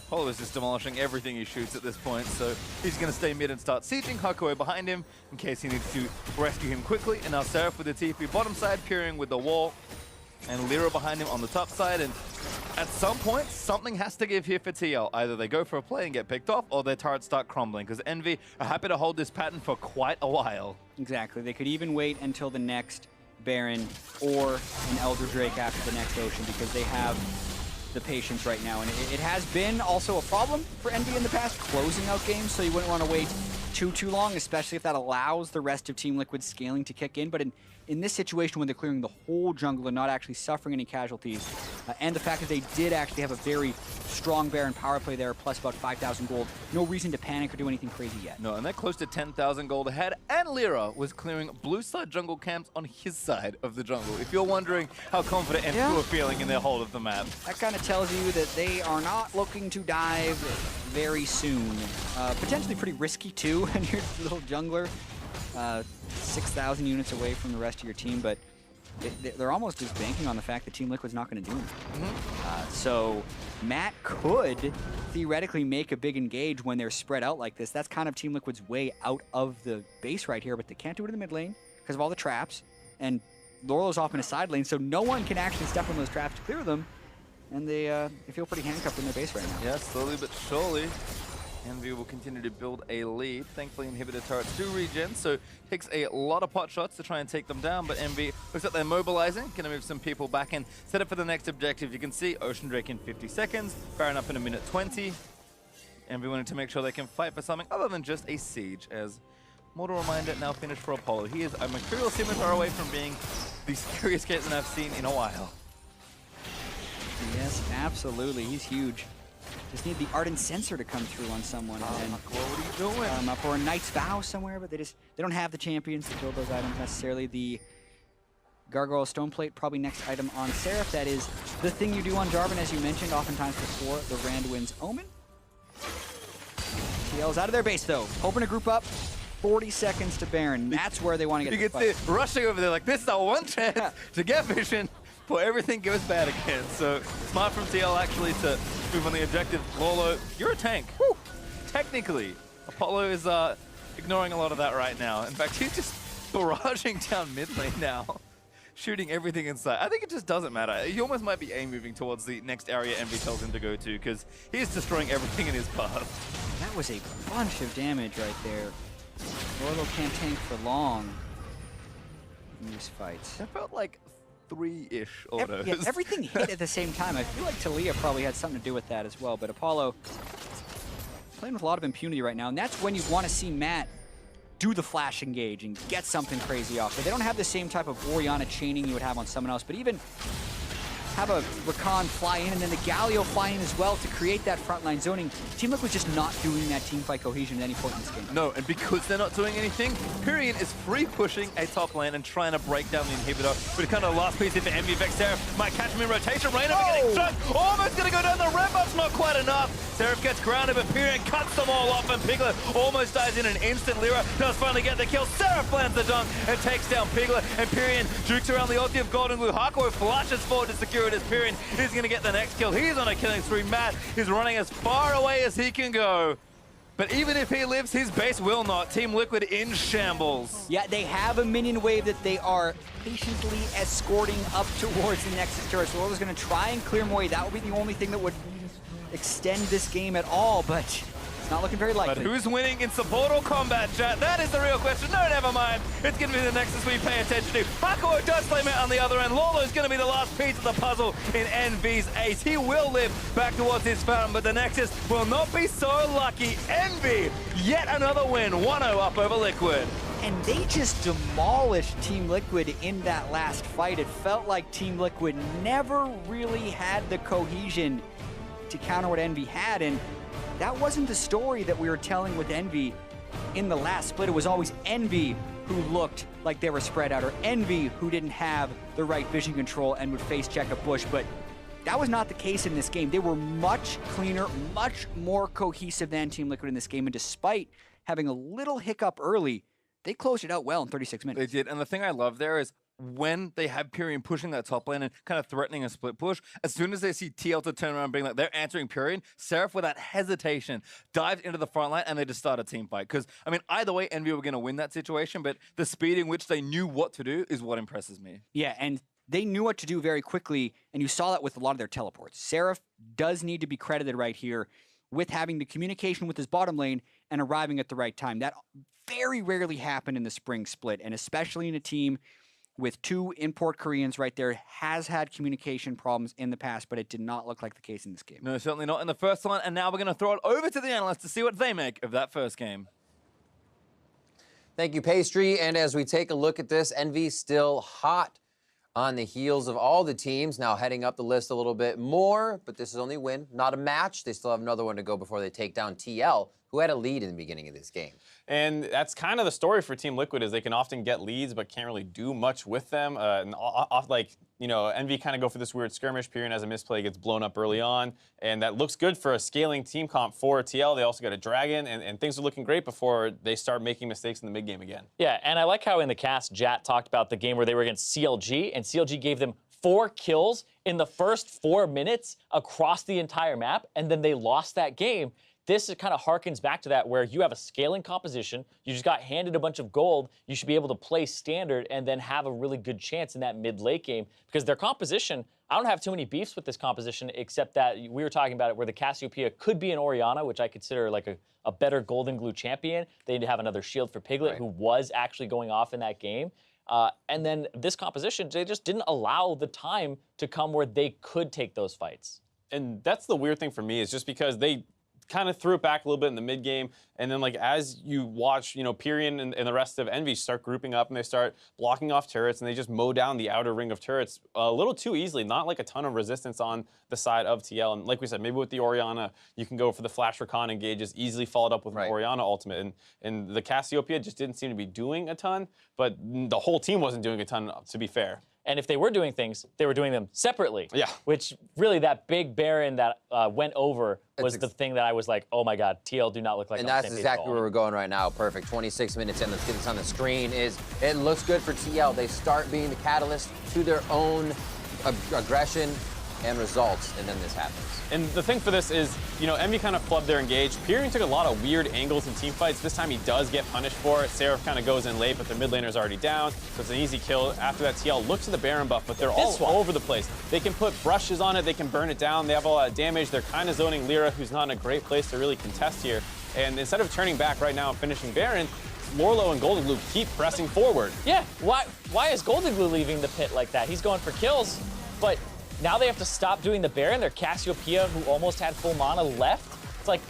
Apollo is just demolishing everything he shoots at this point, so he's going to stay mid and start sieging. Hakuo behind him in case he needs to rescue him quickly. And now Seraph with the TP bottom side, peering with the wall. And Lyra behind him on the top side. And at some point, something has to give here for TL. Either they go for a play and get picked off, or their turrets start crumbling, because Envy are happy to hold this pattern for quite a while. Exactly. They could even wait until the next Baron or an Elder Drake after the next Ocean because they have the patience right now. And it has been also a problem for Envy in the past, closing out games, so you wouldn't want to wait too long, especially if that allows the rest of Team Liquid's scaling to kick in. But in this situation when they're clearing the whole jungle and not actually suffering any casualties, and the fact that they did actually have a very strong Baron power play there, plus about 5,000 gold, no reason to panic or do anything crazy yet. No, and they're close to 10,000 gold ahead, and Lyra was clearing blue side jungle camps on his side of the jungle. If you're wondering how confident Envy were feeling in their hold of the map. That kind of tells you that they are not looking to dive very soon. Potentially pretty risky too, and you're a little jungler. 6,000 units away from the rest of your team, but they're almost just banking on the fact that Team Liquid's not going to do anything. So Matt could theoretically make a big engage when they're spread out like this. That's kind of Team Liquid's way out of the base right here, but they can't do it in the mid lane because of all the traps, and Lorlo's off in a side lane, so no one can actually step on those traps to clear them, and they feel pretty handcuffed in their base right now. Yeah, slowly but surely. Envy will continue to build a lead. Thankfully, inhibitor turrets do regen, so it takes a lot of pot shots to try and take them down, but Envy looks like they're mobilizing, gonna move some people back and set up for the next objective. You can see Ocean Drake in 50 seconds, Baron up in a minute 20. Envy wanted to make sure they can fight for something other than just a siege, as Mortal Reminder now finished for Apollo. He is a Mercurial Scimitar away from being the scariest Caitlyn I've seen in a while. Yes, absolutely. He's huge. Just need the Ardent Sensor to come through on someone. And what are you doing? For a Knight's Vow somewhere, but they don't have the champions to build those items necessarily. The Gargoyle Stoneplate, probably next item on Seraph. That is the thing you do on Jarvan, as you mentioned, oftentimes before the Randwind's Omen. TL's out of their base, though. Hoping to group up. 40 seconds to Baron. That's where they want to get You can see rushing over there like, this is our one chance to get vision before everything goes bad again. So smart from TL actually to move on the objective. Lolo, you're a tank. Woo. Technically, Apollo is ignoring a lot of that right now. In fact, he's just barraging down mid lane now, shooting everything inside. I think it just doesn't matter. He almost might be moving towards the next area Envy tells him to go to, because he's destroying everything in his path. That was a bunch of damage right there. Lolo can't tank for long in these fights. That felt like 3-ish autos. Yeah, everything hit at the same time. I feel like Talia probably had something to do with that as well, but Apollo playing with a lot of impunity right now, and that's when you want to see Matt do the flash engage and get something crazy off. But they don't have the same type of Orianna chaining you would have on someone else, but even have a Rakan fly in and then the Galio fly in as well to create that frontline zoning. Team Liquid just not doing that team fight cohesion at any point in this game. No, and because they're not doing anything, Pyrion is free pushing a top lane and trying to break down the inhibitor. But kind of the last piece into EnVyus. Seraph might catch him in rotation. Reynova getting struck. Almost going to go down the red buff's not quite enough. Seraph gets grounded, but Pyrion cuts them all off, and Piglet almost dies in an instant. Lyra does finally get the kill. Seraph lands the dunk and takes down Piglet, and Pyrion jukes around the ulti of Golden Glue. Hakuo flashes forward to secure it as Pyrion is going to get the next kill. He's on a killing spree. Matt is running as far away as he can go. But even if he lives, his base will not. Team Liquid in shambles. Yeah, they have a minion wave that they are patiently escorting up towards the Nexus turret. So Lola's going to try and clear him away. That would be the only thing that would extend this game at all, but it's not looking very likely. But who's winning in support or combat, chat? That is the real question. No, never mind. It's going to be the Nexus we pay attention to. Hakuo does play Matt on the other end. Lolo's going to be the last piece of the puzzle in EnVy's ace. He will live back towards his fountain, but the Nexus will not be so lucky. EnVy, yet another win. 1-0 up over Liquid. And they just demolished Team Liquid in that last fight. It felt like Team Liquid never really had the cohesion to counter what EnVy had, and that wasn't the story that we were telling with EnVy in the last split. It was always EnVy who looked like they were spread out, or EnVy who didn't have the right vision control and would face check a bush, but that was not the case in this game. They were much cleaner, much more cohesive than Team Liquid in this game, and despite having a little hiccup early, they closed it out well in 36 minutes. They did, and the thing I love there is when they have Pyrion pushing that top lane and kind of threatening a split push, as soon as they see TL to turn around being like, they're answering Pyrion, Seraph without hesitation dives into the front line and they just start a team fight. Because, I mean, either way, EnVy were going to win that situation, but the speed in which they knew what to do is what impresses me. Yeah, and they knew what to do very quickly, and you saw that with a lot of their teleports. Seraph does need to be credited right here with having the communication with his bottom lane and arriving at the right time. That very rarely happened in the spring split, and especially in a team with two import Koreans right there, has had communication problems in the past, but it did not look like the case in this game. No, certainly not in the first one, and now we're going to throw it over to the analysts to see what they make of that first game. Thank you, Pastry, and as we take a look at this, EnVy still hot on the heels of all the teams, now heading up the list a little bit more, but this is only a win, not a match. They still have another one to go before they take down TL, who had a lead in the beginning of this game. And that's kind of the story for Team Liquid, is they can often get leads but can't really do much with them. Like, you know, EnVy kind of go for this weird skirmish. Pyrion has a misplay, gets blown up early on, and that looks good for a scaling team comp for TL. They also got a dragon, and things are looking great before they start making mistakes in the mid game again. Yeah, and I like how in the cast, Jat talked about the game where they were against CLG, and CLG gave them 4 kills in the first 4 minutes across the entire map, and then they lost that game. This kind of harkens back to that, where you have a scaling composition, you just got handed a bunch of gold, you should be able to play standard and then have a really good chance in that mid-late game. Because their composition, I don't have too many beefs with this composition, except that we were talking about it where the Cassiopeia could be an Orianna, which I consider like a better Golden Glue champion. They need to have another shield for Piglet, who was actually going off in that game. And then this composition, they just didn't allow the time to come where they could take those fights. And that's the weird thing for me, is just because they kind of threw it back a little bit in the mid game, and then like as you watch, you know, Pyrion and the rest of EnVy start grouping up and they start blocking off turrets and they just mow down the outer ring of turrets a little too easily. Not like a ton of resistance on the side of TL. And like we said, maybe with the Orianna, you can go for the flash Rakan engages, easily followed up with an Orianna ultimate. And the Cassiopeia just didn't seem to be doing a ton, but the whole team wasn't doing a ton, to be fair. And if they were doing things, they were doing them separately. Yeah. Which really, that big Baron that went over was the thing that I was like, oh my God, TL do not look like. And that's exactly where we're going right now. Perfect. 26 minutes in. Let's get this on the screen. It looks good for TL. They start being the catalyst to their own aggression and results, and then this happens. And the thing for this is, you know, EnVy kind of flubbed their engage. Pyrion took a lot of weird angles in team fights. This time he does get punished for it. Seraph kind of goes in late, but their mid laner's already down, so it's an easy kill. After that, TL looks at the Baron buff, but they're all over the place. They can put brushes on it, they can burn it down, they have a lot of damage. They're kind of zoning Lyra, who's not in a great place to really contest here. And instead of turning back right now and finishing Baron, Morlo and Golden Glue keep pressing forward. Yeah, why is Golden Glue leaving the pit like that? He's going for kills, but now they have to stop doing the Baron. Their Cassiopeia, who almost had full mana, left. It's like,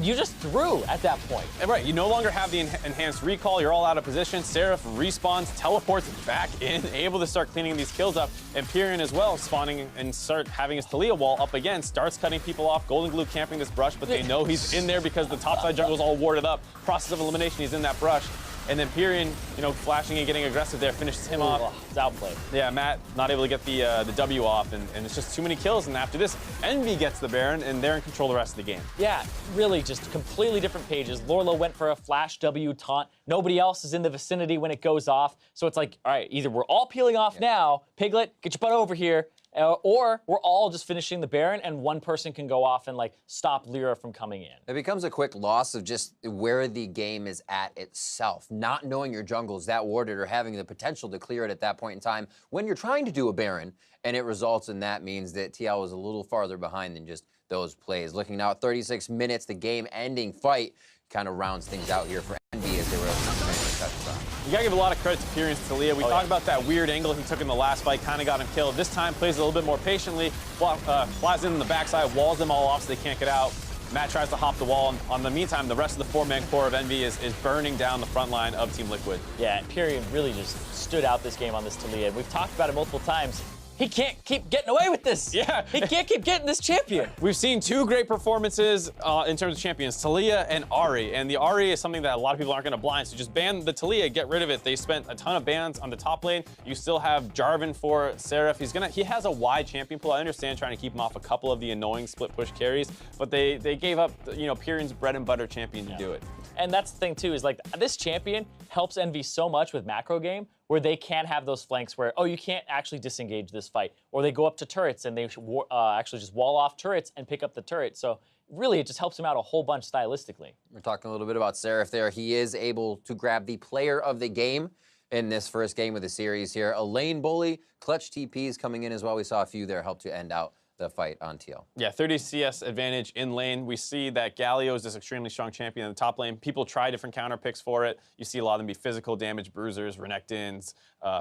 you just threw at that point. Right, you no longer have the enhanced recall. You're all out of position. Seraph respawns, teleports back in, able to start cleaning these kills up. And Pyrion as well, spawning and start having his Taliyah wall up again, starts cutting people off. Golden Glue camping this brush, but they know he's in there because the topside jungle is all warded up. Process of elimination, he's in that brush. And then Pyrion, flashing and getting aggressive there, finishes him off. It's outplayed. Yeah, Matt not able to get the W off, and it's just too many kills. And after this, Envy gets the Baron, and they're in control the rest of the game. Yeah, really just completely different pages. Lorlo went for a flash W taunt. Nobody else is in the vicinity when it goes off. So it's like, all right, either we're all peeling off now, Piglet, get your butt over here, or we're all just finishing the Baron, and one person can go off and stop Lyra from coming in. It becomes a quick loss of just where the game is at itself. Not knowing your jungle is that warded or having the potential to clear it at that point in time when you're trying to do a Baron, and it results in that means that TL was a little farther behind than just those plays. Looking now at 36 minutes, the game-ending fight kind of rounds things out here for Envy as they were able to finish the touchdown. You gotta give a lot of credit to Pyrion's Taliyah. We talked about that weird angle he took in the last fight, kind of got him killed. This time, plays a little bit more patiently, flies in the backside, walls them all off so they can't get out. Matt tries to hop the wall. On the meantime, the rest of the four-man core of Envy is burning down the front line of Team Liquid. Yeah, and Pyrion really just stood out this game on this Taliyah. We've talked about it multiple times. He can't keep getting away with this. Yeah. He can't keep getting this champion. We've seen two great performances in terms of champions, Taliyah and Ahri. And the Ahri is something that a lot of people aren't going to blind. So just ban the Taliyah, get rid of it. They spent a ton of bans on the top lane. You still have Jarvan for Seraph. He has a wide champion pool. I understand trying to keep him off a couple of the annoying split push carries, but they gave up, Pyrion's bread and butter champion to do it. And that's the thing too, is this champion helps Envy so much with macro game, where they can't have those flanks where, you can't actually disengage this fight. Or they go up to turrets and they actually just wall off turrets and pick up the turret. So really, it just helps him out a whole bunch stylistically. We're talking a little bit about Seraph there. He is able to grab the player of the game in this first game of the series here. A lane bully, clutch TPs coming in as well. We saw a few there help to end out the fight on TL. Yeah, 30 CS advantage in lane. We see that Galio is this extremely strong champion in the top lane. People try different counter picks for it. You see a lot of them be physical damage bruisers, Renekton's,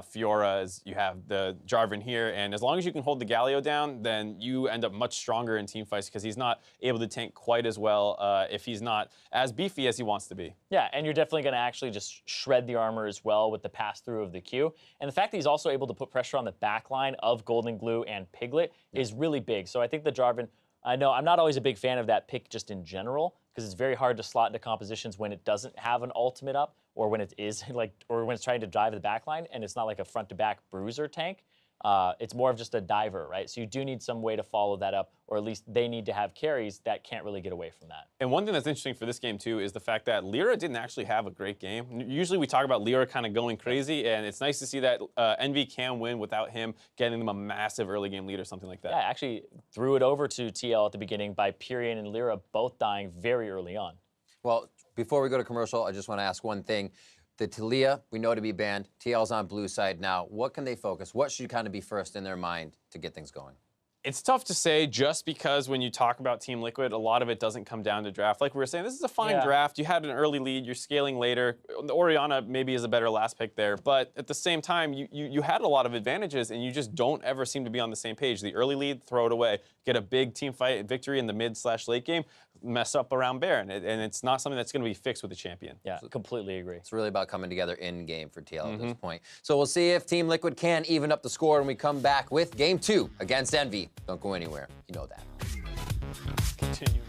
Fiora's. You have the Jarvan here, and as long as you can hold the Galio down, then you end up much stronger in team fights because he's not able to tank quite as well if he's not as beefy as he wants to be. Yeah, and you're definitely going to actually just shred the armor as well with the pass-through of the Q. And the fact that he's also able to put pressure on the back line of Golden Glue and Piglet is really big. So I think the Jarvan, I know I'm not always a big fan of that pick just in general, because it's very hard to slot into compositions when it doesn't have an ultimate up, or when it is or when it's trying to drive the back line and it's not like a front-to-back bruiser tank. It's more of just a diver, right? So you do need some way to follow that up, or at least they need to have carries that can't really get away from that. And one thing that's interesting for this game, too, is the fact that Lyra didn't actually have a great game. Usually we talk about Lyra kind of going crazy, and it's nice to see that Envy can win without him getting them a massive early game lead or something like that. Yeah, I actually threw it over to TL at the beginning by Pyrion and Lyra both dying very early on. Well, before we go to commercial, I just want to ask one thing. The Taliyah, we know to be banned. TL's on blue side now. What can they focus? What should kind of be first in their mind to get things going? It's tough to say just because when you talk about Team Liquid, a lot of it doesn't come down to draft. Like we were saying, this is a fine draft. You had an early lead. You're scaling later. The Orianna maybe is a better last pick there. But at the same time, you had a lot of advantages, and you just don't ever seem to be on the same page. The early lead, throw it away. Get a big team fight victory in the mid/late game, mess up around Baron. And it's not something that's going to be fixed with the champion. Yeah, completely agree. It's really about coming together in game for TL at this point. So we'll see if Team Liquid can even up the score when we come back with Game 2 against Envy. Don't go anywhere. You know that. Continue.